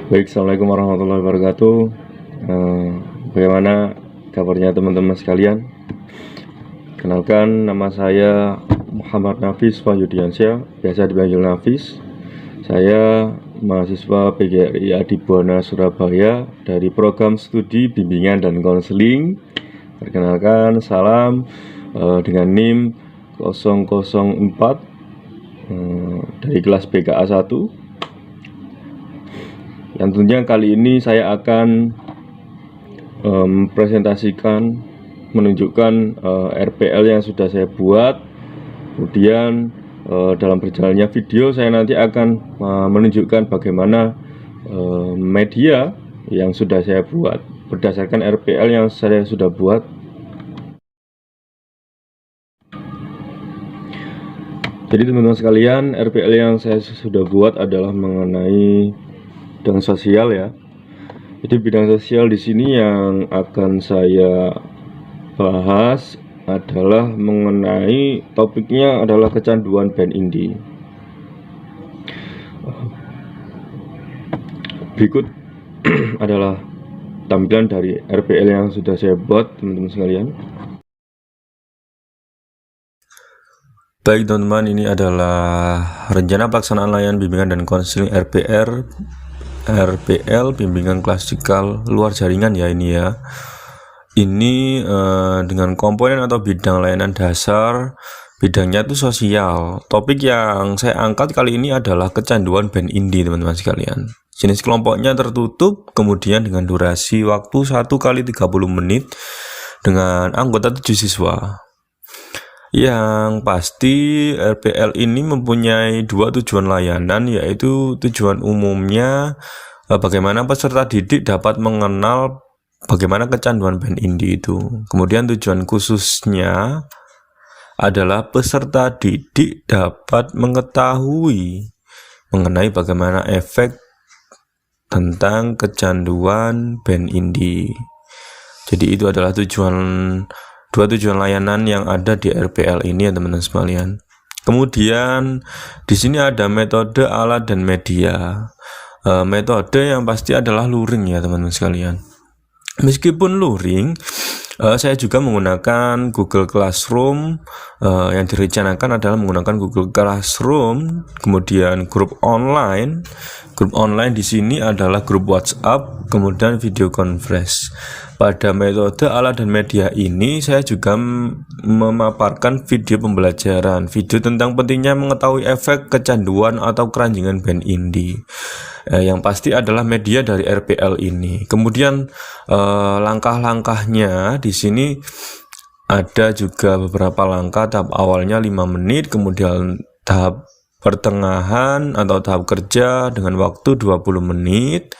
Baik, assalamualaikum warahmatullahi wabarakatuh. Bagaimana kabarnya teman-teman sekalian? Kenalkan, nama saya Muhammad Nafis Wahyudiansyah, biasa dipanggil Nafis. Saya mahasiswa PGRI Adibuana Surabaya dari program studi bimbingan dan konseling. Perkenalkan, salam dengan NIM 004 dari kelas BKA 1. Yang tentunya kali ini saya akan presentasikan, menunjukkan RPL yang sudah saya buat. Kemudian dalam berjalannya video saya nanti akan menunjukkan bagaimana media yang sudah saya buat berdasarkan RPL yang saya sudah buat. Jadi teman-teman sekalian, RPL yang saya sudah buat adalah mengenai bidang sosial ya. Jadi bidang sosial di sini yang akan saya bahas adalah mengenai topiknya adalah kecanduan band indie. Berikut adalah tampilan dari RPL yang sudah saya buat teman-teman sekalian. Baik teman-teman, ini adalah rencana pelaksanaan layanan bimbingan dan konseling RPL bimbingan klasikal luar jaringan ya ini ya. Ini dengan komponen atau bidang layanan dasar, bidangnya itu sosial. Topik yang saya angkat kali ini adalah kecanduan band indie teman-teman sekalian. Jenis kelompoknya tertutup, kemudian dengan durasi waktu 1 kali 30 menit dengan anggota 7 siswa. Yang pasti RPL ini mempunyai 2 tujuan layanan, yaitu tujuan umumnya bagaimana peserta didik dapat mengenal bagaimana kecanduan band indie itu. Kemudian tujuan khususnya adalah peserta didik dapat mengetahui mengenai bagaimana efek tentang kecanduan band indie. Jadi itu adalah dua tujuan layanan yang ada di RPL ini ya teman-teman sekalian. Kemudian di sini ada metode, alat, dan media. Metode yang pasti adalah luring ya teman-teman sekalian. Meskipun luring, saya juga menggunakan Google Classroom. Yang direncanakan adalah menggunakan Google Classroom, kemudian grup online. Grup online di sini adalah grup WhatsApp, kemudian video conference. Pada metode, alat, dan media ini saya juga memaparkan video pembelajaran, video tentang pentingnya mengetahui efek kecanduan atau keranjingan band indie. Yang pasti adalah media dari RPL ini. Kemudian langkah-langkahnya di sini ada juga beberapa langkah. Tahap awalnya 5 menit, kemudian tahap pertengahan atau tahap kerja dengan waktu 20 menit.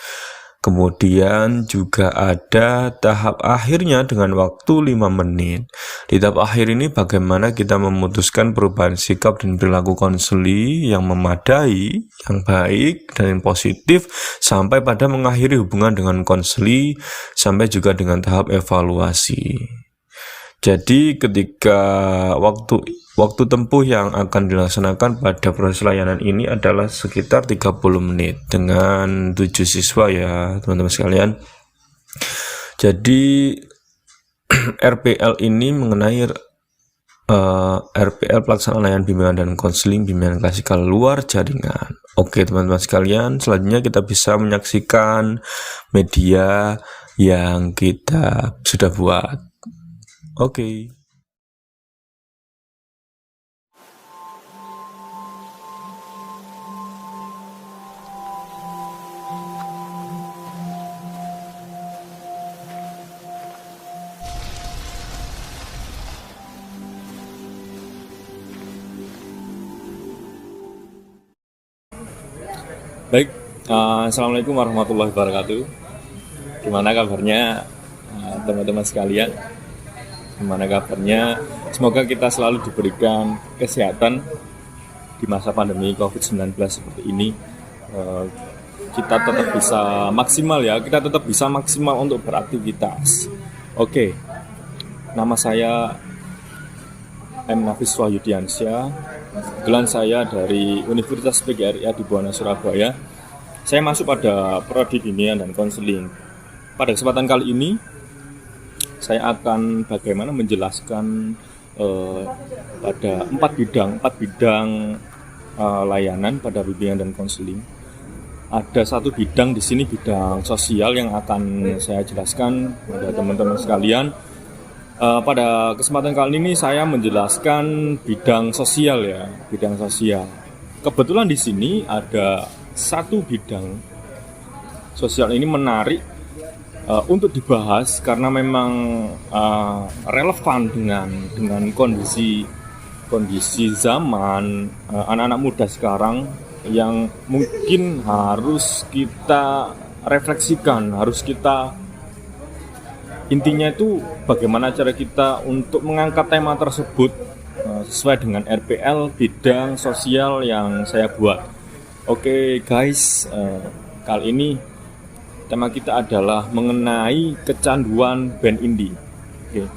Kemudian juga ada tahap akhirnya dengan waktu 5 menit. Di tahap akhir ini bagaimana kita memutuskan perubahan sikap dan perilaku konseli yang memadai, yang baik dan yang positif, sampai pada mengakhiri hubungan dengan konseli, sampai juga dengan tahap evaluasi. Jadi ketika waktu tempuh yang akan dilaksanakan pada proses layanan ini adalah sekitar 30 menit dengan 7 siswa ya teman-teman sekalian. Jadi RPL ini mengenai RPL pelaksanaan layanan bimbingan dan konseling bimbingan klasikal luar jaringan. Oke teman-teman sekalian, selanjutnya kita bisa menyaksikan media yang kita sudah buat. Oke. Baik, assalamualaikum warahmatullahi wabarakatuh. Gimana kabarnya teman-teman sekalian? Gimana kabarnya? Semoga kita selalu diberikan kesehatan di masa pandemi COVID-19 seperti ini. Kita tetap bisa maksimal ya, kita tetap bisa maksimal untuk beraktivitas. Oke, nama saya M. Nafis Wahyudiansyah. Kebetulan saya dari Universitas PGRI Adibuana Surabaya. saya masuk pada prodi bimbingan dan konseling. Pada kesempatan kali ini saya akan bagaimana menjelaskan pada empat bidang layanan pada bimbingan dan konseling. Ada satu bidang di sini, bidang sosial, yang akan saya jelaskan pada teman-teman sekalian. Pada kesempatan kali ini saya menjelaskan bidang sosial ya, bidang sosial. Kebetulan di sini ada satu bidang sosial ini menarik untuk dibahas karena memang relevan dengan kondisi zaman anak-anak muda sekarang, yang mungkin harus kita refleksikan, harus kita, intinya itu bagaimana cara kita untuk mengangkat tema tersebut sesuai dengan RPL bidang sosial yang saya buat. Oke guys, kali ini tema kita adalah mengenai kecanduan band indie. Oke,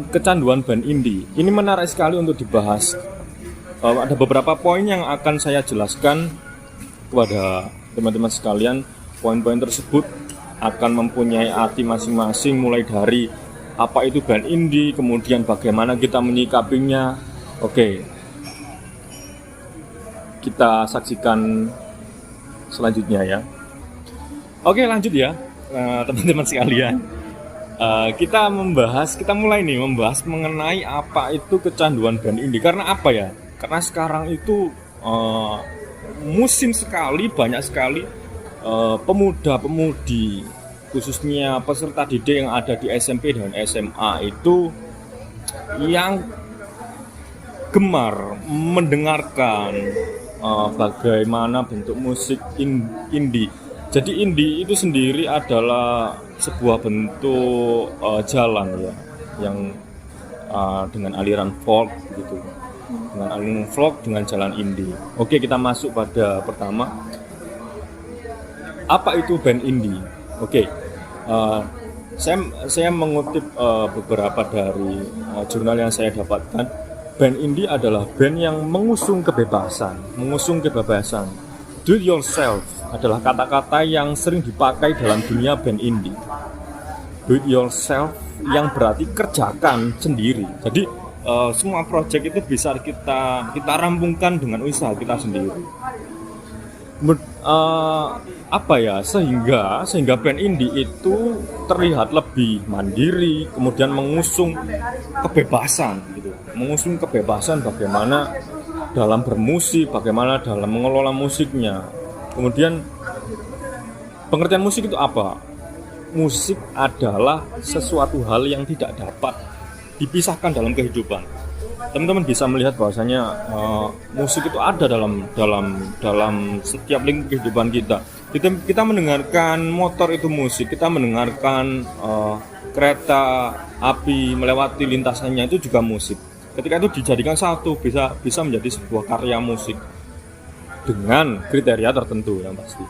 kecanduan band indie ini menarik sekali untuk dibahas. Ada beberapa poin yang akan saya jelaskan kepada teman-teman sekalian. Poin-poin tersebut akan mempunyai arti masing-masing, mulai dari apa itu band indie, kemudian bagaimana kita menyikapinya. Oke, kita saksikan selanjutnya ya. Oke, lanjut ya teman-teman sekalian. Kita mulai membahas mengenai apa itu kecanduan band indie. Karena apa ya? Karena sekarang itu musim sekali, banyak sekali pemuda-pemudi, khususnya peserta didik yang ada di SMP dan SMA itu yang gemar mendengarkan bagaimana bentuk musik indie. Jadi indie itu sendiri adalah sebuah bentuk jalan ya, yang dengan aliran folk gitu. Dengan aliran folk dengan jalan indie. Oke, kita masuk pada pertama. Apa itu band indie? Oke, saya mengutip beberapa dari jurnal yang saya dapatkan. Band indie adalah band yang mengusung kebebasan. Do it yourself adalah kata-kata yang sering dipakai dalam dunia band indie. Do it yourself yang berarti kerjakan sendiri. Jadi semua proyek itu bisa kita rampungkan dengan usaha kita sendiri. Sehingga band indie itu terlihat lebih mandiri, kemudian mengusung kebebasan gitu. Mengusung kebebasan bagaimana dalam bermusik, bagaimana dalam mengelola musiknya. Kemudian pengertian musik itu apa? Musik adalah sesuatu hal yang tidak dapat dipisahkan dalam kehidupan. Teman-teman bisa melihat bahwasanya musik itu ada dalam setiap lingkup kehidupan kita. Kita mendengarkan motor itu musik, kita mendengarkan kereta api melewati lintasannya itu juga musik. Ketika itu dijadikan satu, bisa menjadi sebuah karya musik dengan kriteria tertentu yang pasti.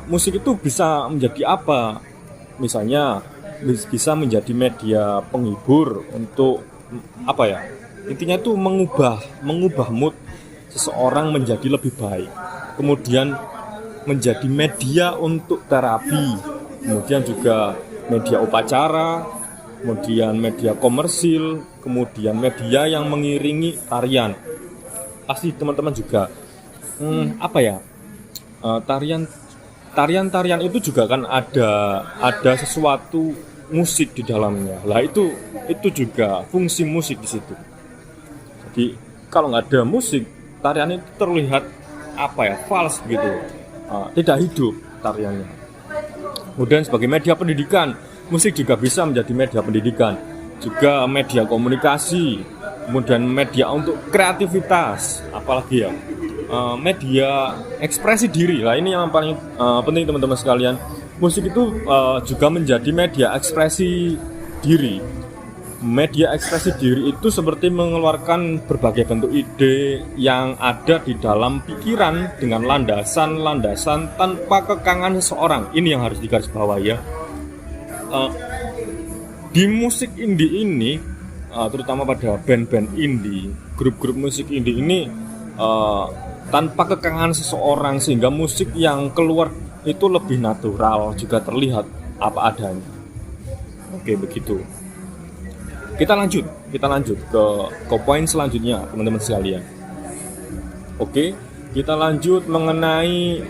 Musik itu bisa menjadi apa? Misalnya bisa menjadi media penghibur untuk apa ya? Intinya itu mengubah mood seseorang menjadi lebih baik. Kemudian menjadi media untuk terapi. Kemudian juga media upacara, kemudian media komersil, kemudian media yang mengiringi tarian. Pasti teman-teman juga tarian itu juga kan ada sesuatu musik di dalamnya. Lah itu juga fungsi musik di situ. Jadi kalau nggak ada musik, tarian itu terlihat false gitu, tidak hidup tariannya. Kemudian sebagai media pendidikan, musik juga bisa menjadi media pendidikan, juga media komunikasi, kemudian media untuk kreativitas, apalagi ya media ekspresi diri. Lah ini yang paling penting teman-teman sekalian. Musik itu juga menjadi media ekspresi diri. Media ekspresi diri itu seperti mengeluarkan berbagai bentuk ide yang ada di dalam pikiran dengan landasan tanpa kekangan seseorang. Ini yang harus digarisbawahi ya. Di musik indie ini, terutama pada band-band indie, grup-grup musik indie ini, tanpa kekangan seseorang, sehingga musik yang keluar itu lebih natural, juga terlihat apa adanya. Oke, begitu. Kita lanjut ke poin selanjutnya, teman-teman sekalian. Oke, kita lanjut mengenai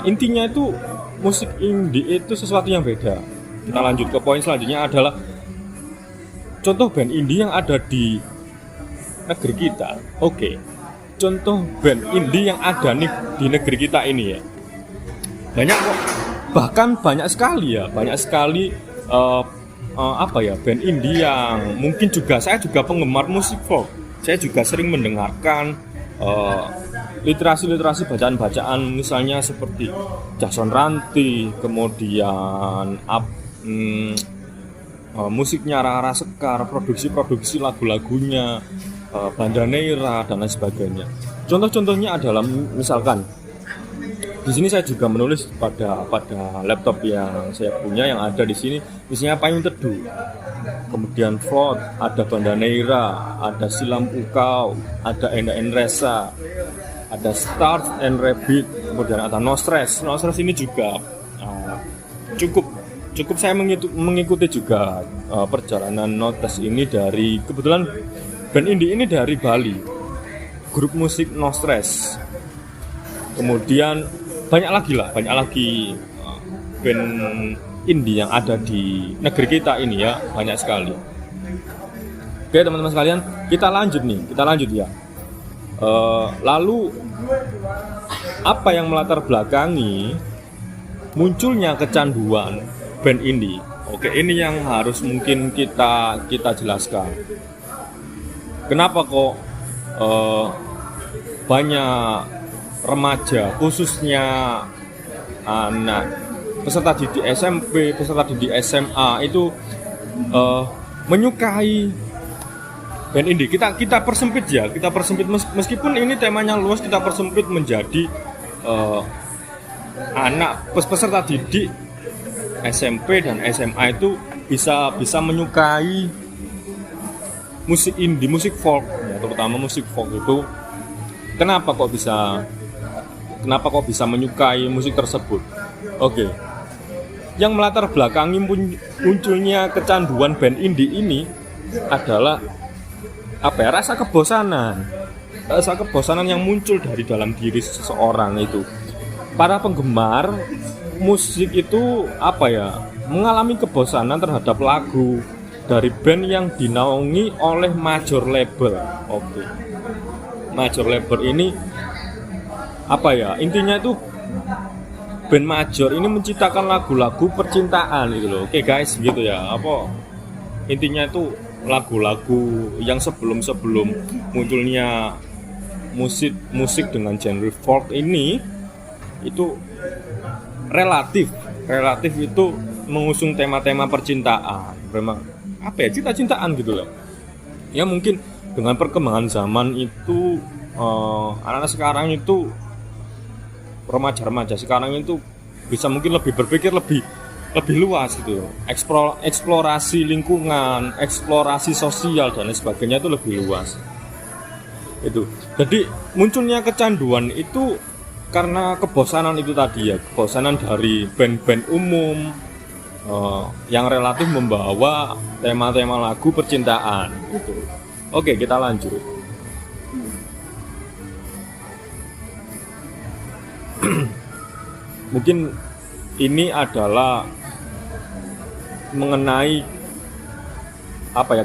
intinya itu musik indie itu sesuatu yang beda. Kita lanjut ke poin selanjutnya adalah contoh band indie yang ada di negeri kita. Oke, contoh band indie yang ada nih di negeri kita ini ya, banyak kok, bahkan banyak sekali band indie yang mungkin juga saya juga penggemar musik folk. Saya juga sering mendengarkan literasi bacaan misalnya seperti Jason Ranti, kemudian musiknya Rara Sekar, produksi lagu-lagunya Banda Neira dan lain sebagainya. Contoh-contohnya adalah misalkan di sini saya juga menulis pada laptop yang saya punya yang ada di sini, misalnya Payung Teduh, kemudian Float, ada Banda Neira, ada Silam Ukau, ada Enda Enresa, ada Stars and Rabbit, kemudian ada No Stress. No Stress ini juga cukup saya mengikuti juga perjalanan Notes ini dari, kebetulan band indie ini dari Bali, grup musik No Stress. Kemudian banyak lagi band indie yang ada di negeri kita ini ya, banyak sekali. Oke teman-teman sekalian, kita lanjut ya. Lalu apa yang melatar belakangi munculnya kecanduan band indie? Oke, ini yang harus mungkin kita jelaskan. Kenapa kok banyak remaja, khususnya anak peserta didik SMP, peserta didik SMA itu menyukai band indie? Kita persempit meskipun ini temanya luas, kita persempit menjadi anak peserta didik SMP dan SMA itu bisa menyukai musik indie, musik folk ya, terutama musik folk itu. Kenapa kok bisa menyukai musik tersebut? Oke. Yang melatar belakangi munculnya kecanduan band indie ini adalah rasa kebosanan yang muncul dari dalam diri seseorang itu. Para penggemar musik itu mengalami kebosanan terhadap lagu dari band yang dinaungi oleh major label. Oke. Major label ini intinya itu band major ini menciptakan lagu-lagu percintaan gitu loh. Oke guys, gitu ya. Intinya itu lagu-lagu yang sebelum munculnya musik dengan genre folk ini itu relatif itu mengusung tema-tema percintaan, cinta-cintaan gitu loh. Ya mungkin dengan perkembangan zaman itu anak-anak sekarang itu, remaja sekarang itu bisa mungkin lebih berpikir lebih luas gitu, eksplorasi lingkungan, eksplorasi sosial dan lain sebagainya itu lebih luas. Itu. Jadi munculnya kecanduan itu karena kebosanan itu tadi ya, kebosanan dari band-band umum yang relatif membawa tema-tema lagu percintaan gitu. Oke, kita lanjut. Mungkin ini adalah mengenai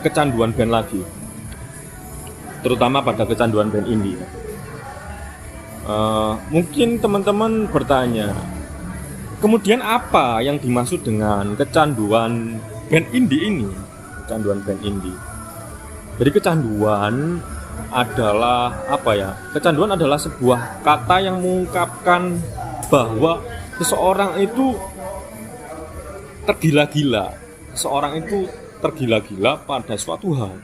kecanduan band lagi, terutama pada kecanduan band indie. Mungkin teman-teman bertanya, kemudian apa yang dimaksud dengan kecanduan band indie ini? Kecanduan band indie. Jadi kecanduan adalah kecanduan adalah sebuah kata yang mengungkapkan bahwa seseorang itu tergila-gila pada suatu hal.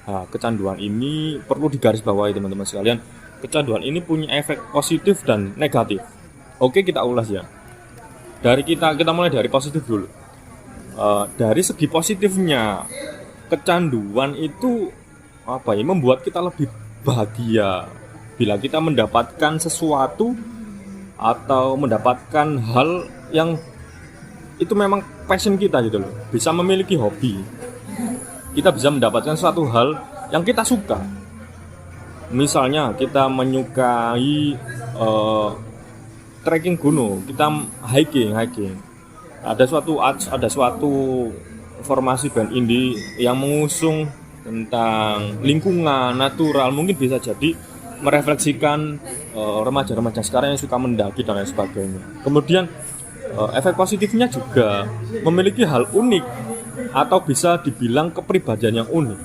Nah, kecanduan ini perlu digarisbawahi teman-teman sekalian. Kecanduan ini punya efek positif dan negatif. Oke, kita ulas ya. Kita mulai dari positif dulu. Dari segi positifnya, kecanduan itu membuat kita lebih bahagia, bila kita mendapatkan sesuatu atau mendapatkan hal yang itu memang passion kita gitu loh, bisa memiliki hobi, kita bisa mendapatkan suatu hal yang kita suka. Misalnya kita menyukai trekking gunung, kita hiking. Ada suatu formasi band indie yang mengusung tentang lingkungan natural, mungkin bisa jadi merefleksikan remaja-remaja sekarang yang suka mendaki dan lain sebagainya. Kemudian efek positifnya juga memiliki hal unik atau bisa dibilang kepribadian yang unik.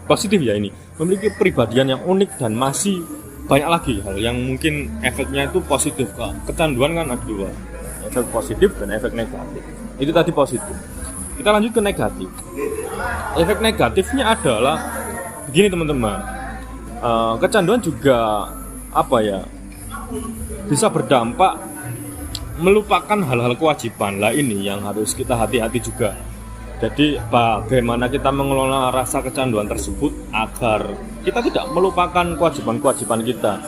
Positif ya ini, memiliki kepribadian yang unik dan masih banyak lagi hal yang mungkin efeknya itu positif. Kecanduan kan ada dua, efek positif dan efek negatif. Itu tadi positif. Kita lanjut ke negatif. Efek negatifnya adalah begini teman-teman, kecanduan juga bisa berdampak melupakan hal-hal kewajiban. Lah ini yang harus kita hati-hati juga. Jadi bagaimana kita mengelola rasa kecanduan tersebut agar kita tidak melupakan kewajiban-kewajiban kita.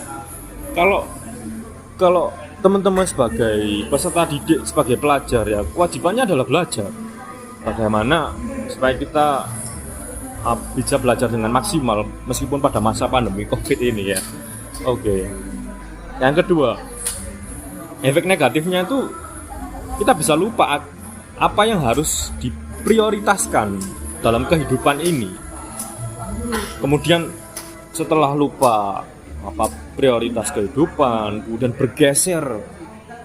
Kalau teman-teman sebagai peserta didik, sebagai pelajar ya, kewajibannya adalah belajar. Bagaimana supaya kita bisa belajar dengan maksimal meskipun pada masa pandemi COVID ini ya. Oke. Yang kedua, efek negatifnya itu kita bisa lupa apa yang harus diprioritaskan dalam kehidupan ini. Kemudian setelah lupa prioritas kehidupan, kemudian bergeser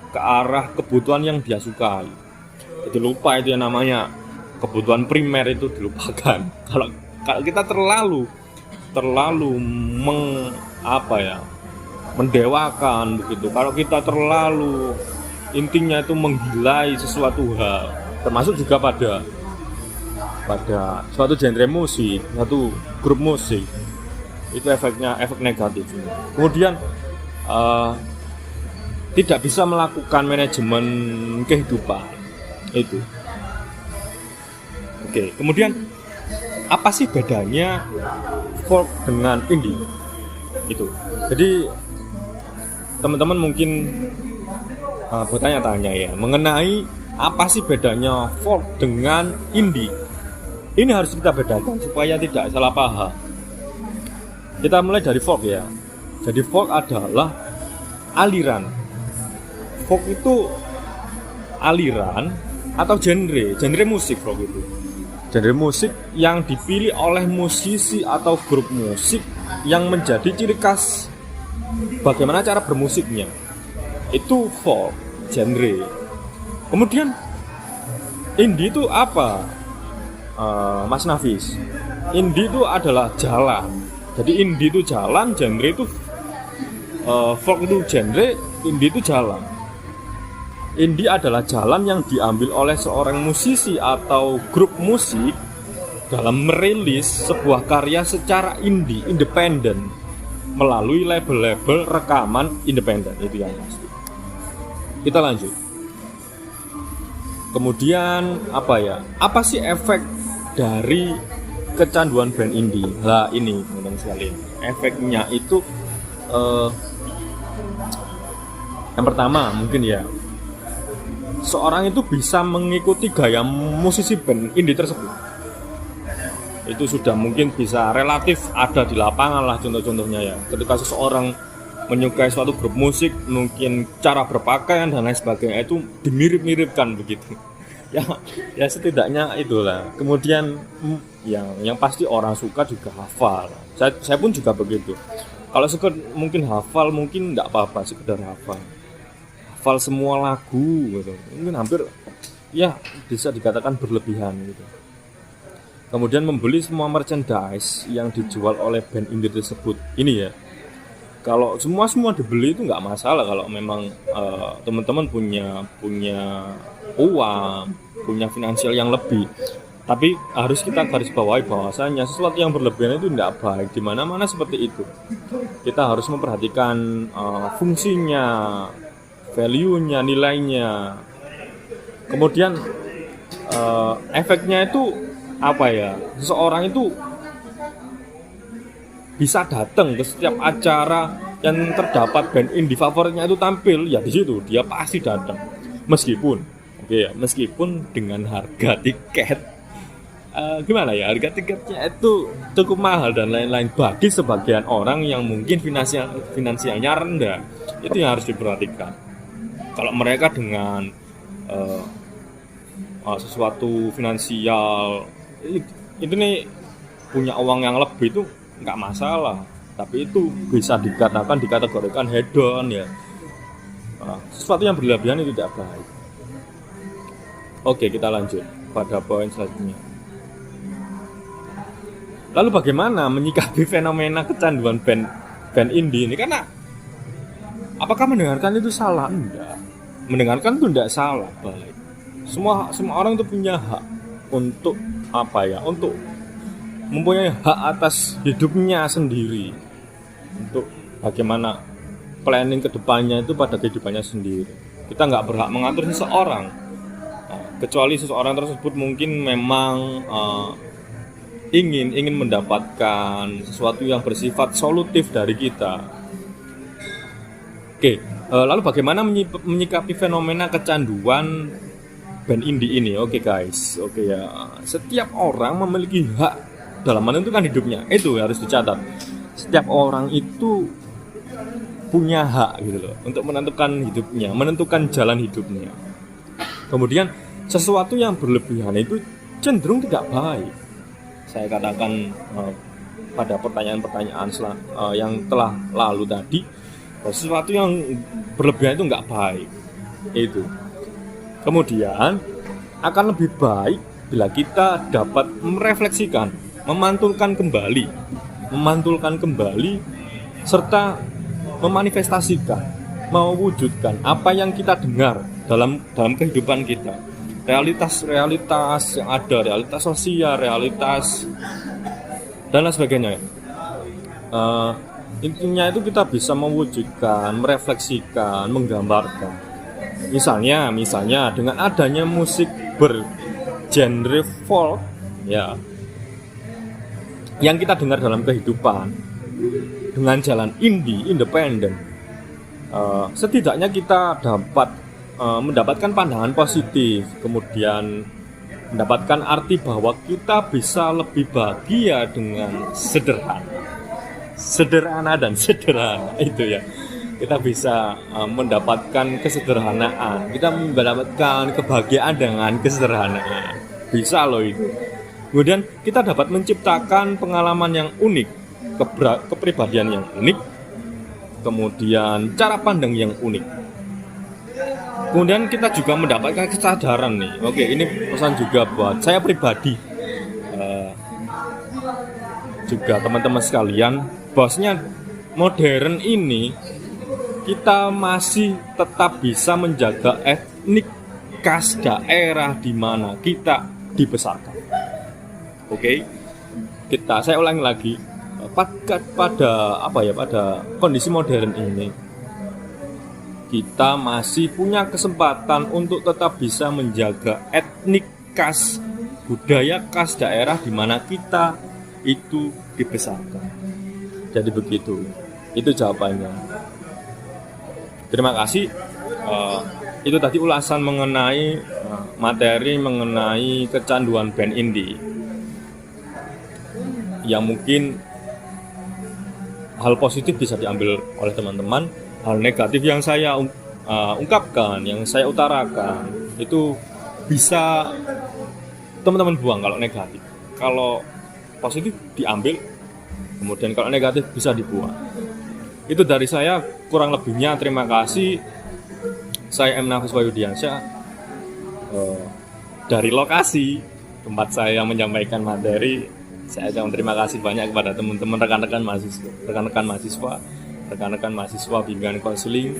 ke arah kebutuhan yang dia sukai. Jadi lupa itu yang namanya kebutuhan primer itu dilupakan. Kalau kita terlalu mendewakan begitu. Kalau kita terlalu intinya itu menggilai sesuatu hal, termasuk juga pada suatu genre musik, suatu grup musik, itu efek negatif. Kemudian tidak bisa melakukan manajemen kehidupan itu. Oke, kemudian apa sih bedanya folk dengan indie? Itu. Jadi teman-teman mungkin bertanya-tanya ya mengenai apa sih bedanya folk dengan indie. Ini harus kita bedakan supaya tidak salah paham. Kita mulai dari folk ya. Jadi folk adalah aliran. Folk itu aliran atau genre musik folk itu. Genre musik yang dipilih oleh musisi atau grup musik yang menjadi ciri khas bagaimana cara bermusiknya. Itu folk genre. Kemudian indie itu apa? Mas Nafis. Indie itu adalah jalan. Jadi indie itu jalan, genre itu folk itu genre, indie itu jalan. Indie adalah jalan yang diambil oleh seorang musisi atau grup musik dalam merilis sebuah karya secara independen melalui label-label rekaman independen. Itu yang pasti. Kita lanjut. Kemudian apa sih efek dari kecanduan band indie? Lah ini teman-teman sekalian, efeknya itu yang pertama mungkin ya, seorang itu bisa mengikuti gaya musisi band indie tersebut. Itu sudah mungkin bisa relatif ada di lapangan lah contoh-contohnya ya. Ketika seseorang menyukai suatu grup musik, mungkin cara berpakaian dan lain sebagainya itu dimirip-miripkan begitu. Ya setidaknya itulah. Kemudian yang pasti orang suka juga hafal. Saya pun juga begitu. Kalau mungkin hafal mungkin enggak apa-apa, sekedar hafal semua lagu gitu. Mungkin hampir ya bisa dikatakan berlebihan gitu. Kemudian membeli semua merchandise yang dijual oleh band indie tersebut. Ini ya. Kalau semua dibeli itu nggak masalah kalau memang teman-teman punya uang, punya finansial yang lebih. Tapi harus kita garis bawahi bahwasanya sesuatu yang berlebihan itu tidak baik. Di mana-mana seperti itu. Kita harus memperhatikan fungsinya, value-nya, nilainya. Kemudian efeknya itu seseorang itu bisa datang ke setiap acara yang terdapat band indie favoritnya itu tampil, ya di situ dia pasti datang. Meskipun dengan harga tiket gimana ya, harga tiketnya itu cukup mahal dan lain-lain bagi sebagian orang yang mungkin finansialnya rendah. Itu yang harus diperhatikan. Kalau mereka dengan sesuatu finansial itu nih punya uang yang lebih, itu nggak masalah, tapi itu bisa dikategorikan hedon ya. Sesuatu yang berlebihan itu tidak baik. Oke, kita lanjut pada poin selanjutnya. Lalu bagaimana menyikapi fenomena kecanduan band indie ini? Karena apakah mendengarkan itu salah? Enggak. Mendengarkan itu tidak salah, baik. Semua orang itu punya hak untuk untuk mempunyai hak atas hidupnya sendiri, untuk bagaimana planning kedepannya itu pada kehidupannya sendiri. Kita nggak berhak mengatur seseorang, kecuali seseorang tersebut mungkin memang ingin mendapatkan sesuatu yang bersifat solutif dari kita. Oke, lalu bagaimana menyikapi fenomena kecanduan band indie ini? Oke guys, ya. Setiap orang memiliki hak dalam menentukan hidupnya. Itu harus dicatat. Setiap orang itu punya hak gitu loh untuk menentukan hidupnya, menentukan jalan hidupnya. Kemudian sesuatu yang berlebihan itu cenderung tidak baik. Saya katakan pada pertanyaan-pertanyaan yang telah lalu tadi, sesuatu yang berlebihan itu nggak baik. Itu. Kemudian akan lebih baik bila kita dapat merefleksikan, memantulkan kembali, serta memanifestasikan, mewujudkan apa yang kita dengar dalam kehidupan kita. Realitas yang ada, realitas sosial, realitas dan lain sebagainya. Intinya itu kita bisa mewujudkan, merefleksikan, menggambarkan. Misalnya dengan adanya musik bergenre folk ya, yang kita dengar dalam kehidupan dengan jalan independen, setidaknya kita dapat mendapatkan pandangan positif, kemudian mendapatkan arti bahwa kita bisa lebih bahagia dengan sederhana itu ya. Kita bisa mendapatkan kesederhanaan, kita mendapatkan kebahagiaan dengan kesederhanaan, bisa loh itu. Kemudian kita dapat menciptakan pengalaman yang unik, kepribadian yang unik, kemudian cara pandang yang unik. Kemudian kita juga mendapatkan kesadaran nih. Oke, ini pesan juga buat saya pribadi, juga teman-teman sekalian, bahwasanya modern ini kita masih tetap bisa menjaga etnik khas daerah di mana kita dibesarkan. Oke, saya ulangi lagi, pada kondisi modern ini kita masih punya kesempatan untuk tetap bisa menjaga etnik khas, budaya khas daerah di mana kita itu dibesarkan. Jadi begitu, itu jawabannya. Terima kasih. Itu tadi ulasan mengenai materi mengenai kecanduan band indie, yang mungkin hal positif bisa diambil oleh teman-teman, hal negatif yang saya ungkapkan, yang saya utarakan itu bisa teman-teman buang kalau negatif. Kalau positif diambil, kemudian kalau negatif bisa dibuang. Itu dari saya, kurang lebihnya terima kasih. Saya M. Nafis Wahyudiansyah dari lokasi tempat saya menyampaikan materi. Saya ucapkan terima kasih banyak kepada teman-teman rekan-rekan mahasiswa bimbingan konseling,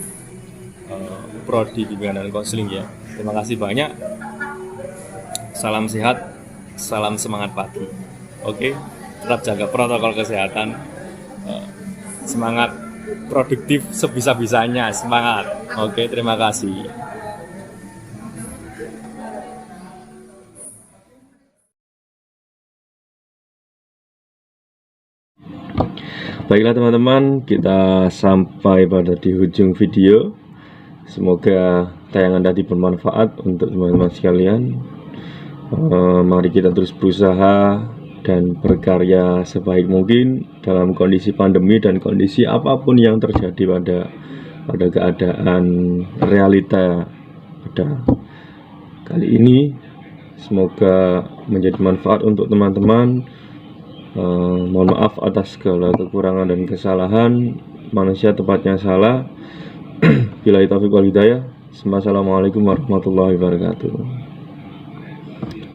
prodi bimbingan dan konseling ya. Terima kasih banyak. Salam sehat, salam semangat pagi. Oke, tetap jaga protokol kesehatan. Semangat produktif sebisa-bisanya, semangat. Oke, terima kasih. Baiklah teman-teman, kita sampai pada di ujung video. Semoga tayangan tadi bermanfaat untuk teman-teman sekalian. Mari kita terus berusaha dan berkarya sebaik mungkin dalam kondisi pandemi dan kondisi apapun yang terjadi pada keadaan realita pada kali ini. Semoga menjadi manfaat untuk teman-teman. Mohon maaf atas segala kekurangan dan kesalahan manusia, tepatnya salah. Billahi taufiq wal hidayah. Assalamualaikum warahmatullahi wabarakatuh.